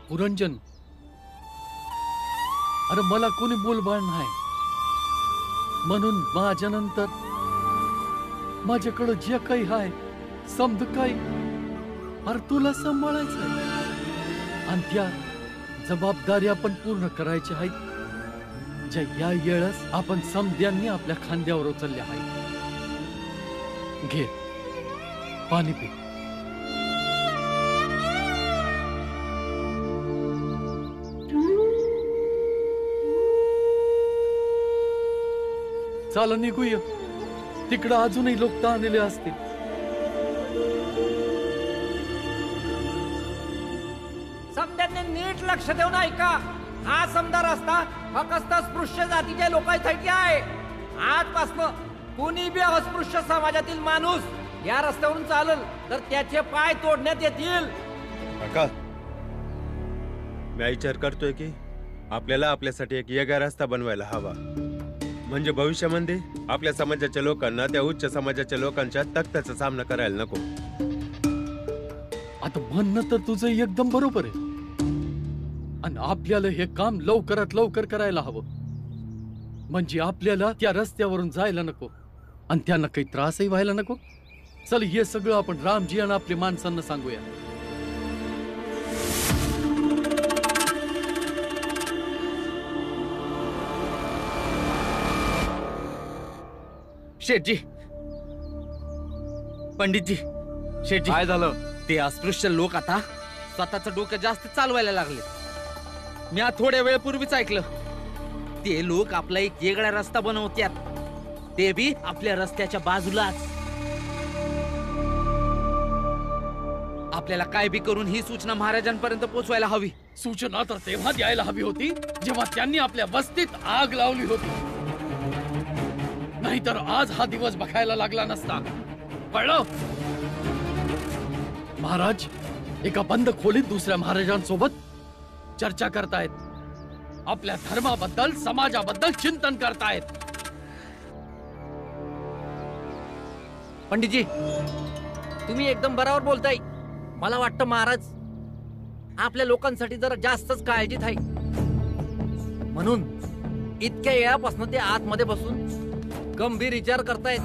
पुरंजन, अरे मला कोणी मूलबाळ नाही, म्हणून माझ्यानंतर माझ्याकडं जे काही आहे समज काही अरे तुला सांभाळायचं आणि त्या जबाबदारी आपण पूर्ण करायच्या आहेत ज्या या येळस आपण समद्यांनी आपल्या खांद्यावर उचलल्या आहेत. घे पाणी पी. चला निघूया, तिकडं अजूनही लोक ताणलेले असतील. समद्यांनी नीट लक्ष देऊन ऐका. हा समदा रस्ता फक्त स्पृश्य जातीच्या लोकांसाठी आहे. आजपासून कुणी बी अस्पृश्य समाजातील माणूस या रस्त्यावरून चालल तर त्याचे पाय तोडण्यात येतील. काका, मी विचार करतोय की आपल्याला आपल्यासाठी एक वेगळा रस्ता बनवायला हवा, म्हणजे भविष्यामध्ये आपल्या समाजाच्या लोकांना त्या उच्च समाजाच्या लोकांच्या तख्ताचा सामना करायला नको. आता म्हणणं तर तुझं एकदम बरोबर आहे आणि आपल्याला हे काम लवकरात लवकर करायला हवं, म्हणजे आपल्याला त्या रस्त्यावरून जायला नको आणि त्यांना काही त्रासही व्हायला नको. चल हे सगळं आपण रामजी आणि आपल्या माणसांना सांगूया. शेठजी, पंडितजी, शेठजी, काय झालं? ते अस्पृश्य लोक आता स्वतःचं डोकं जास्त चालवायला लागले. मी थोड्या वेळपूर्वीच ऐकलं ते लोक आपला एक वेगळा रस्ता बनवत्यात, ते बी आपल्या रस्त्याच्या बाजूलाच. आपल्याला काय बी करून ही सूचना महाराजांपर्यंत पोहोचवायला हवी. सूचना तर तेव्हा द्यायला हवी होती जेव्हा त्यांनी आपल्या वस्तीत आग लावली होती, नाहीतर आज हा दिवस बघायला लागला नसता. कळलं? महाराज एका बंद खोलीत दुसऱ्या महाराजांसोबत चर्चा करतायत, आपल्या धर्माबद्दल समाजाबद्दल चिंतन करतायत. पंडितजी, तुम्ही एकदम बरोबर बोलताय. मला वाटतं महाराज आपल्या लोकांसाठी जरा जास्तच काळजीत आहे, म्हणून इतक्या वेळापासून ते आतमध्ये बसून गंभीर विचार करतायत.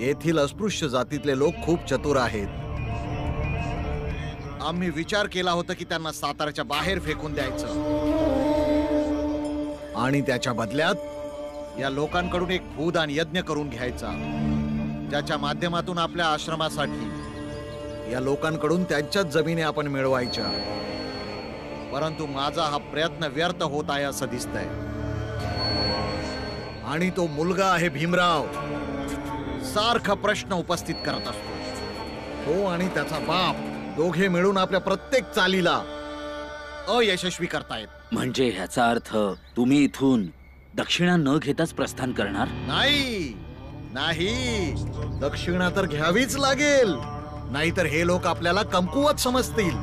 येथील अस्पृश्य जातीतले लोक खूप चतुर आहेत. आम्ही विचार केला होता की त्यांना साताऱ्याच्या बाहेर फेकून द्यायचं आणि त्याच्या बदल्यात या लोकांकडून एक भूदान यज्ञ करून घ्यायचा, ज्याच्या माध्यमातून आपल्या आश्रमासाठी या लोकांकडून त्यांच्याच जमिनी आपण मिळवायच्या. परंतु माझा हा प्रयत्न व्यर्थ होत आहे असं दिसतंय. आणि तो मुलगा आहे भीमराव, सारखा प्रश्न उपस्थित करत असतो. तो आणि त्याचा बाप दोघे मिळून आपल्या प्रत्येक चालीला अयशस्वी करतायत. म्हणजे ह्याचा अर्थ तुम्ही इथून दक्षिणा न घेताच प्रस्थान करणार? नाही नाही, दक्षिणा तर घ्यावीच लागेल, नाहीतर हे लोक आपल्याला कमकुवत समजतील.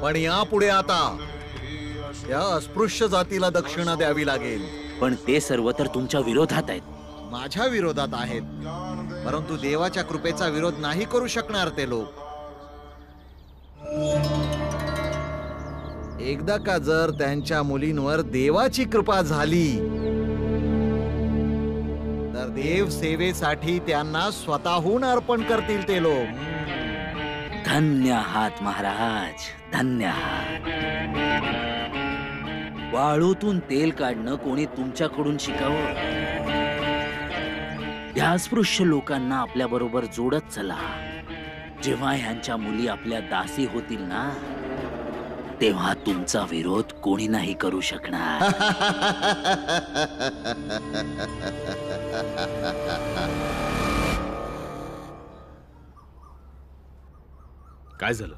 पण यापुढे आता या अस्पृश्य जातीला दक्षिणा द्यावी लागेल. पण ते सर्व तर तुमच्या विरोधात आहेत. माझ्या विरोधात आहेत, परंतु देवाच्या कृपेचा विरोध नाही करू शकणार ते लोक. एकदा का जर त्यांच्या मुलींवर देवाची कृपा झाली तर देव सेवेसाठी त्यांना स्वतःहून अर्पण करतील ते लोक. धन्य आहात महाराज, धन्य आहात. वाळूतून तेल काढणं कोणी तुमच्याकडून शिकावं? या अस्पृश्य लोकांना आपल्या बरोबर जोडत चला. जेव्हा ह्यांच्या मुली आपल्या दासी होतील ना, तेव्हा तुमचा विरोध कोणी नाही करू शकणार. काय झालं?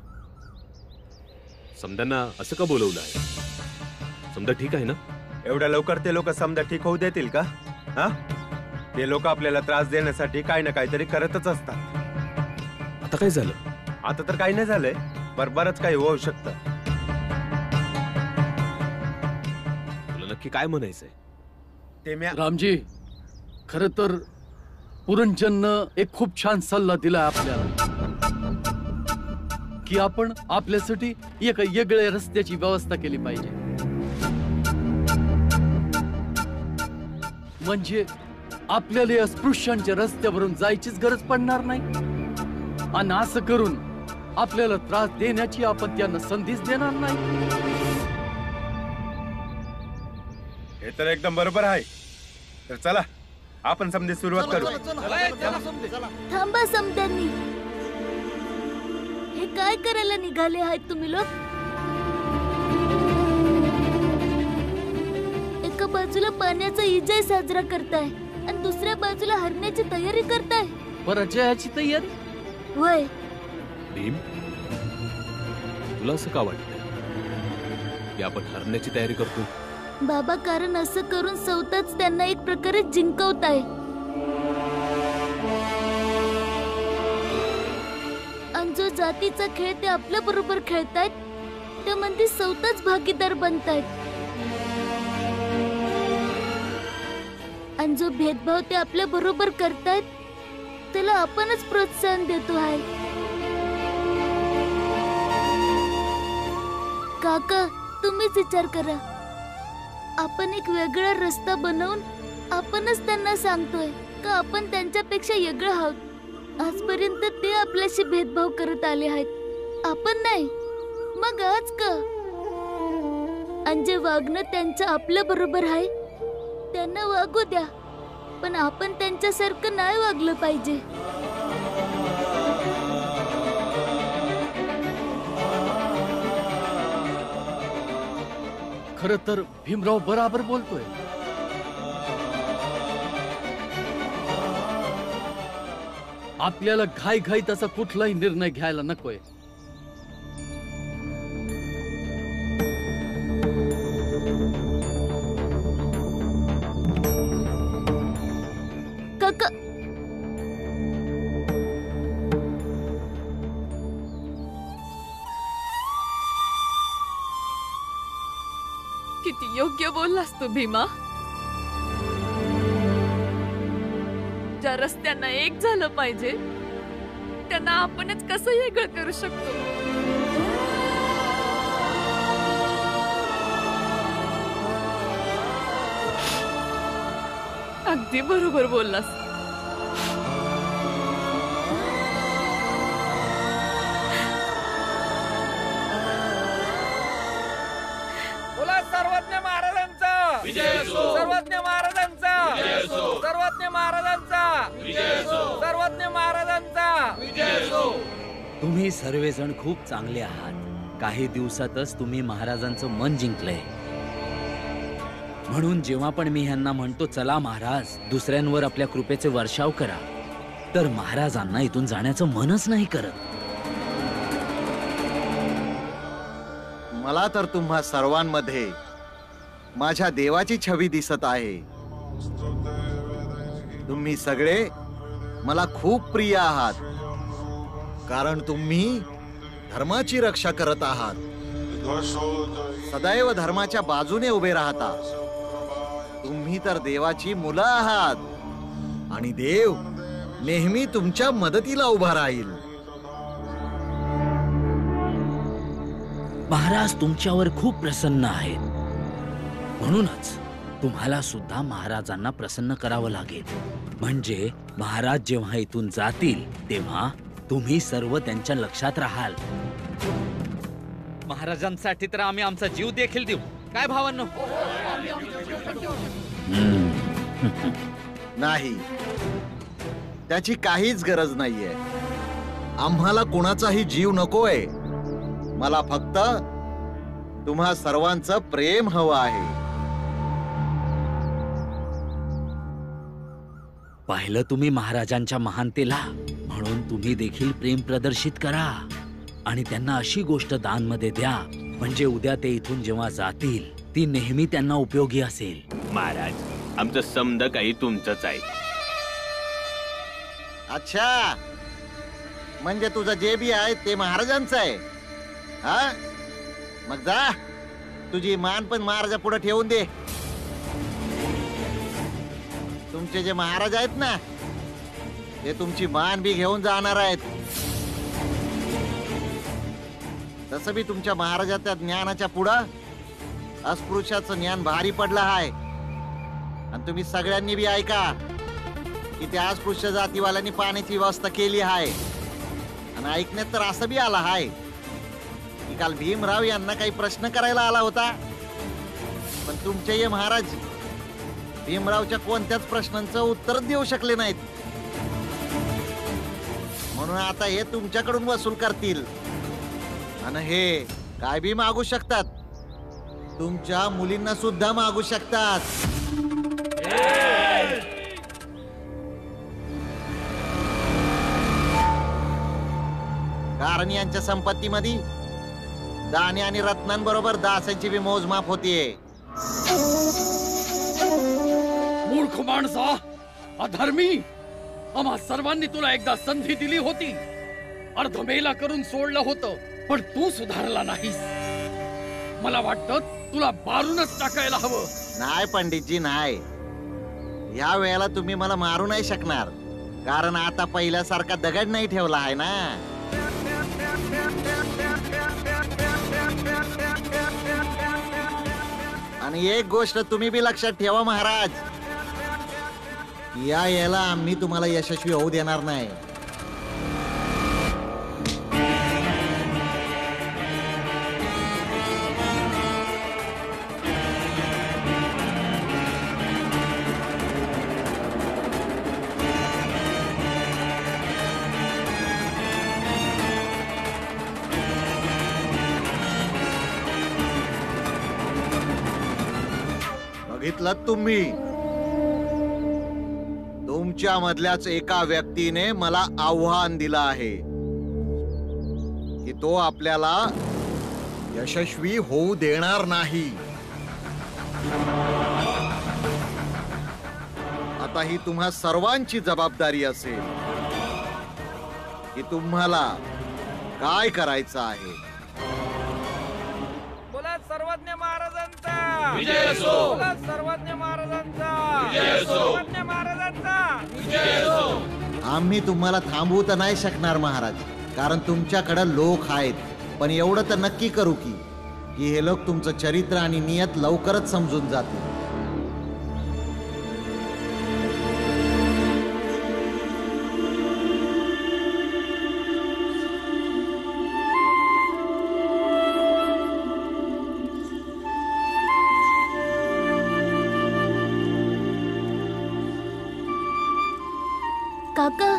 समद्यांना असं का बोलवलं आहे? समजा ठीक आहे ना? एवढ्या लवकर ते लोक समजा ठीक होऊ देतील का? हा, ते लोक आपल्याला त्रास देण्यासाठी काही ना काहीतरी करतच असतात. आता काय झालं? आता तर काही नाही झालंय, बरंच काही होऊ शकतं. तुला नक्की काय म्हणायचंय? ते म्या रामजी, खर तर पुरंजननं एक खूप छान सल्ला दिला आपल्याला की आपण आपल्यासाठी एक वेगळ्या रस्त्याची व्यवस्था केली पाहिजे. म्हणजे आपल्याला या स्पृश्यांच्या रस्त्यावरून जायचीच गरज पडणार नाही आणि असं करून आपल्याला त्रास देण्याची आपण त्यांना संधीच देणार नाही. हे तर एकदम बरोबर आहे. तर चला आपण समजे सुरुवात करू. थांबा समद्यांनी, हे काय करायला निघाले आहेत तुम्ही लोक? एका बाजूला पाण्याचा इजय साजरा करताय आणि दुसऱ्या बाजूला हरण्याची तयारी करताय. पराजयाची तयारी? होय. भीम, तुला असं का वाटतं की आपण हरण्याची तयारी करतो? बाबा, कारण असं करून स्वतःच त्यांना एक प्रकारे जिंकवताय. आणि जो जातीचा खेळ ते आपल्या बरोबर खेळतायत त्यामध्ये स्वतःच भागीदार बनतायत. आणि जो भेदभाव ते आपल्या बरोबर करतायत त्याला आपणच प्रोत्साहन देतो आहे. काका, तुम्हीच विचार करा. आपण एक वेगळा रस्ता बनवून आपणच त्यांना सांगतोय का आपण त्यांच्यापेक्षा वेगळं आहोत. आजपर्यंत ते आपल्याशी भेदभाव करत आले आहेत, आपण नाही. मग आज का? आणि जे वागणं त्यांचं आपल्या बरोबर आहे त्यांना वागू द्या, पण आपण त्यांच्यासारखं नाही वागलं पाहिजे. खर तर भीमराव बराबर बोलतोय. आपल्याला घाई तसा कुठलाही निर्णय घ्यायला नकोय. काका, किती योग्य बोललास तू भीमा. ज्या रस्त्यांना एक झालं पाहिजे त्यांना आपणच कसं वेगळं करू शकतो. अगदी बरोबर बोललास. बोला सर्वज्ञ महाराजांचा विजय असो. सर्वज्ञ महाराजांचा विजय असो. सर्वज्ञ महाराजांचा विजय असो. सर्वज्ञ महाराजांचा विजय असो. तुम्ही सर्वजण खूप चांगले आहात. काही दिवसातच तुम्ही महाराजांचं मन जिंकलंय. म्हणून जेव्हा पण मी ह्यांना म्हणतो चला महाराज दुसऱ्यांवर आपल्या कृपेचे वर्षाव करा, तर महाराजांना इथून जाण्याचं मनच नाही करत. मला तर तुम्हा सर्वांमध्ये माझ्या देवाची छवी दिसत आहे. तुम्ही सगळे मला खूप प्रिय आहात, कारण तुम्ही धर्माची रक्षा करत आहात. सदैव धर्माच्या बाजूने उभे राहता. तुम्ही तर देवाची मुलं आहात आणि देव नेहमी तुमच्या मदतीला उभा राहील. महाराज तुमच्यावर खूप प्रसन्न आहेत. म्हणूनच तुम्हाला सुद्धा महाराजांना प्रसन्न करावं लागेल. म्हणजे महाराज जेव्हा इथून जातील तेव्हा तुम्ही सर्व त्यांच्या लक्षात राहाल. महाराजांसाठी तर आम्ही आमचा जीव देखील देऊ. काय भावांनो? नाही, त्याची काहीच गरज नाहीये. आम्हाला कोणाचाही जीव नकोय. मला फक्त तुम्हा सर्वांचं प्रेम हवं आहे. पाहिलं तुम्ही महाराजांच्या महानतेला. म्हणून तुम्ही देखील प्रेम प्रदर्शित करा आणि त्यांना अशी गोष्ट दानमध्ये द्या म्हणजे उद्या ते इथून जेव्हा जातील ती नेहमी त्यांना उपयोगी असेल. महाराज, आमचं समद काही तुमचंच आहे. अच्छा, म्हणजे तुझं जे बी आहे ते महाराजांचं आहे. हा, मग जा, तुझी मान पण महाराजा पुढे ठेवून दे. तुमचे जे महाराज आहेत ना ते तुमची मान बी घेऊन जाणार आहेत. तसं बी तुमच्या महाराजाच्या ज्ञानाच्या पुढं अस्पृश्याचं ज्ञान भारी पडलं आहे. आणि तुम्ही सगळ्यांनी बी ऐका की त्या अस्पृश्य जातीवाल्यांनी पाण्याची व्यवस्था केली आहे. आणि ऐकण्यात तर असं बी आलं आहे की काल भीमराव यांना काही प्रश्न करायला आला होता, पण तुमचे हे महाराज भीमरावच्या कोणत्याच प्रश्नांचं उत्तर देऊ शकले नाहीत. म्हणून आता हे तुमच्याकडून वसूल करतील आणि हे काय बी मागू शकतात. तुमच्या मुलींना सुद्धा मागू शकतात. कारण यांच्या संपत्तीमध्ये दाणे आणि रत्नांबरोबर दासांची बी मोजमाप होतीये. मूर्ख माणसा, अधर्मी, आम्हा सर्वांनी तुला एकदा संधी दिली होती. अर्धमेला करून सोडलं होतं, पण तू सुधारला नाहीस. मला वाटतं तुला मारूनच टाकायला हवं. नाही पंडितजी, नाही. या वेळेला तुम्ही मला मारू नाही शकणार, कारण आता पहिल्यासारखा दगड नाही ठेवला आहे ना. आणि एक गोष्ट तुम्ही बी लक्षात ठेवा महाराज, या याला आम्ही तुम्हाला यशस्वी होऊ देणार नाही. बघितलं तुम्ही, तुमच्या मधल्याच एका व्यक्तीने मला आव्हान दिलं आहे की तो आपल्याला यशस्वी होऊ देणार नाही. आता ही तुम्हा सर्वांची जबाबदारी असेल की तुम्हाला काय करायचं आहे. बोला सर्वज्ञ महाराजांचा विजय असो. बोला सर्वज्ञ महाराजांचा विजय असो. सर्वज्ञ महाराजांचा विजय असो. आम्ही तुम्हाला थांबवू तर नाही शकणार महाराज, कारण तुमच्याकडे लोक आहेत. पण एवढं तर नक्की करू की हे लोक तुमचं चरित्र आणि नियत लवकरच समजून जातील. काका,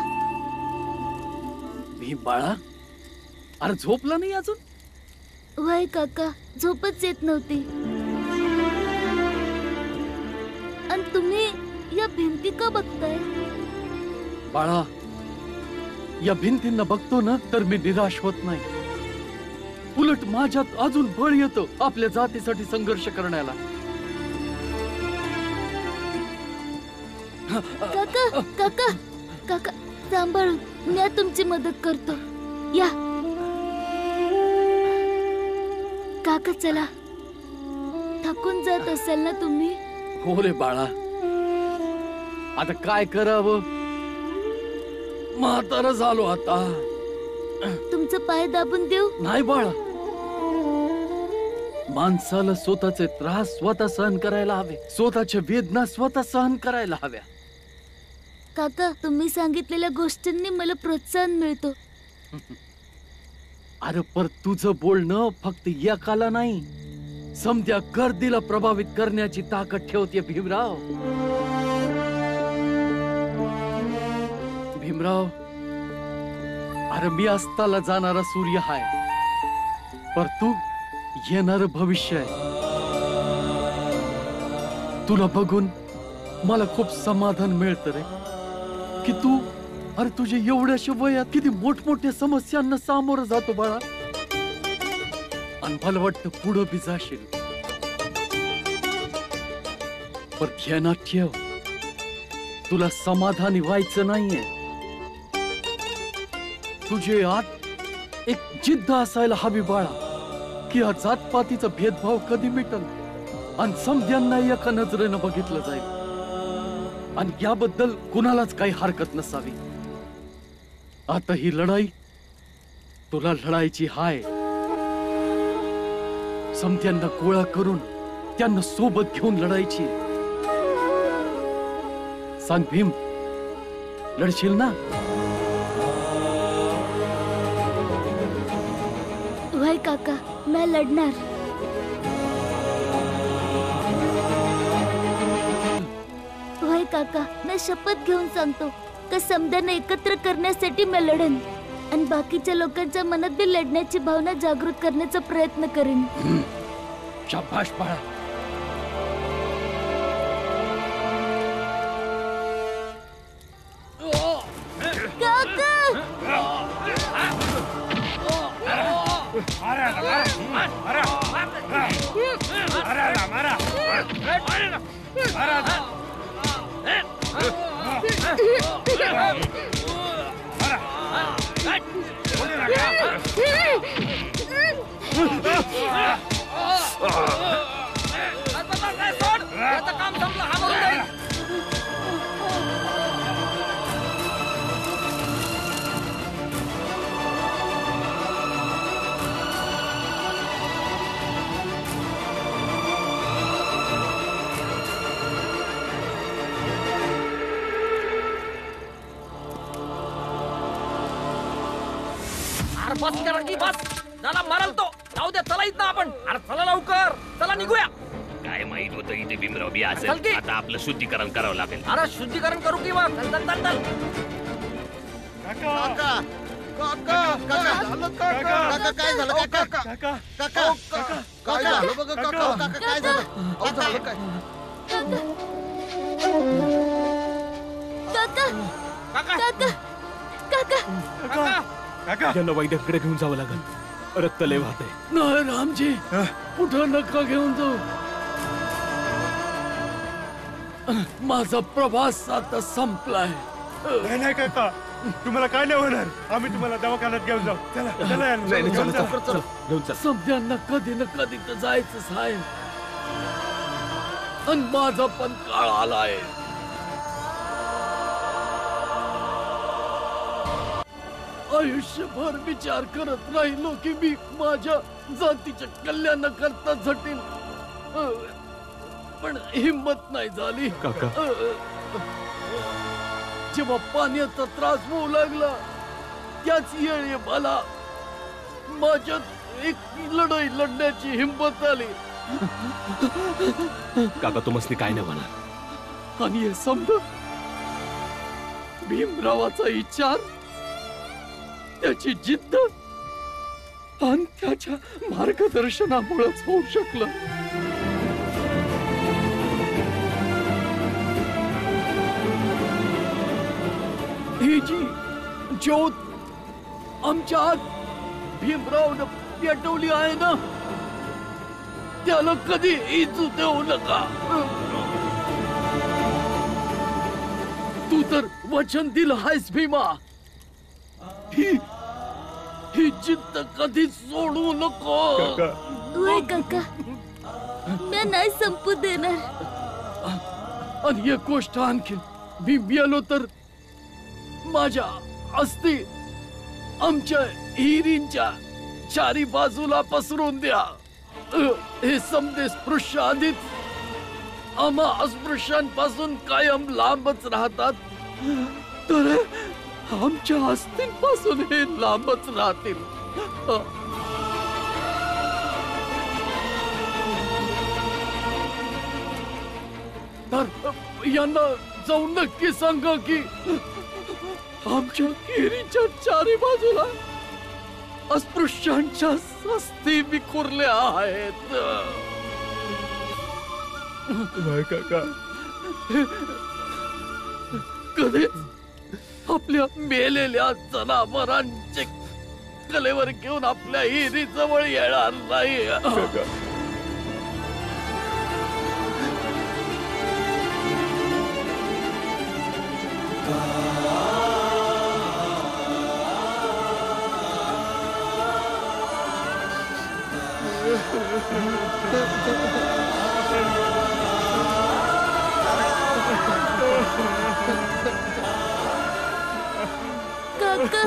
भीम बाळा, अरे झोपला नाही अजून? वय काका, झोपच येत नव्हती. आणि तुम्ही या भिंती का बघताय? बाळा, या भिंतींना बघतो ना तर मी निराश होत नाही. उलट माझ्यात अजून बळ येतो आपल्या जातीसाठी संघर्ष करण्याला. काका, काका, काका, सांभाळून मी तुमची मदत करतो. या काका, चला. थकून जात असाल ना तुम्ही? हो रे बाळा, आता काय करावं, म्हातारा झालो आता. तुमचं पाय दाबून देऊ? नाही बाळा, माणसाला स्वतःचे त्रास स्वतः सहन करायला हवे, स्वतःच्या वेदना स्वतः सहन करायला हव्या. काका, तुम्ही सांगितलेल्या गोष्टींनी मला प्रोत्साहन मिळतो. अरे पर तुझं बोलणं फक्त एकाला नाही, समध्या गर्दीला प्रभावित करण्याची ताकद ठेवते भीमराव. भीमराव, अरे मी अस्ताला जाणारा सूर्य हाय, पर तू येणार भविष्य आहे. तुला बघून मला खूप समाधान मिळतं रे की तू, अरे तुझ्या एवढ्याशा वयात किती मोठमोठ्या समस्यांना सामोरं जातो बाळा. आणि मला वाटतं पुढं बी जाशील. पण ध्यानात ठेव, तुला समाधानी व्हायचं नाहीये. तुझे आत एक जिद्द असायला हवी बाळा की हा जातपातीचा भेदभाव कधी मिटल आणि समध्यांना एका नजरेनं बघितलं जाईल. आणि याबद्दल कुणालाच काही हरकत नसावी. आता ही लढाई तुला लढायची हाय. समत्यांना गोळा करून त्यांना सोबत घेऊन लढायची. सांग भीम, लढशील ना? वय काका, मैं लढणार. वय काका, मैं शपथ घेऊन सांगतो का समद्यांना एकत्र करण्यासाठी मैं लढन आणि बाकीच्या लोकांच्या मनात बी लढण्याची भावना जागृत करण्याचा प्रयत्न करेन. शाबाश बाळा. काम संपलं, हा मरून जाईल. बस करा की बस. झाला मरल तो. जाऊ दे, चला इथं आपण. अरे चला लवकर, चला निघूया. काय माहित होतं इथे भीमराव बी चल की. असेल. आता आपलं शुद्धीकरण करावं लागेल. अरे शुद्धीकरण करू की मग. चल चल चल चल. काका काका काका काका काय झालं काका? काका काका काय झालं बघ काका? काका काय झालं? अहो, झालं काय? काका काका काका काका काका यांना वैद्याकडे घेऊन जावं लागेल. रक्त लय वाहत आहे. नाही रामजी, कुठं नका घेऊन जाऊ. माझा प्रवास आता संपलाय. नाही नाही काका, तुम्हाला काय नाही होणार. आम्ही तुम्हाला दवाखान्यात घेऊन जाऊ. चला चला या. घेऊन चल. समध्यांना कधी ना कधी तर जायचं साहेब. आणि माझा पण काळ आलाय. आयुष्यभर विचार करत राहिलो की मी माझ्या जातीच्या कल्याणाकरता झटेन, पण हिम्मत नाही झाली. काका. जेव्हा पाण्याचा त्रास होऊ लागला त्याच वेळी मला माझ्यात एक लढाई लढण्याची हिंमत आली. काका तुम्हाला काय नाही होणार. आणि हे समज भीमरावाचा विचार, त्याची जिद्द आणि त्याच्या मार्गदर्शनामुळेच होऊ शकलं. ही जी ज्योत आमच्या आत भीमरावनं पेटवली आहे ना, त्याला कधी इजू देऊ नका. तू तर वचन दिलं आहेस भीमा. ही जिद्द कधी सोडू नको. वय काका, मी नाही संपू देणार. आणि एक गोष्ट आणखी, मी मेलो तर माझ्या अस्थी आमच्या हिरींच्या चारी बाजूला पसरून द्या. हे समदे स्पृश्य आधीच आम्हा अस्पृश्यांपासून कायम लांबच राहतात, तर आमच्या अस्थींपासून हे लांबच राहतील. तर यांना जाऊन नक्की सांगा की आमच्या केरीच्या चारी बाजूला अस्पृश्यांच्या अस्थी विखुरल्या आहेत. काका, कधीच आपल्या मेलेल्या जनावरांचे कलेवर घेऊन आपल्या हिरी जवळ येणार नाही. काका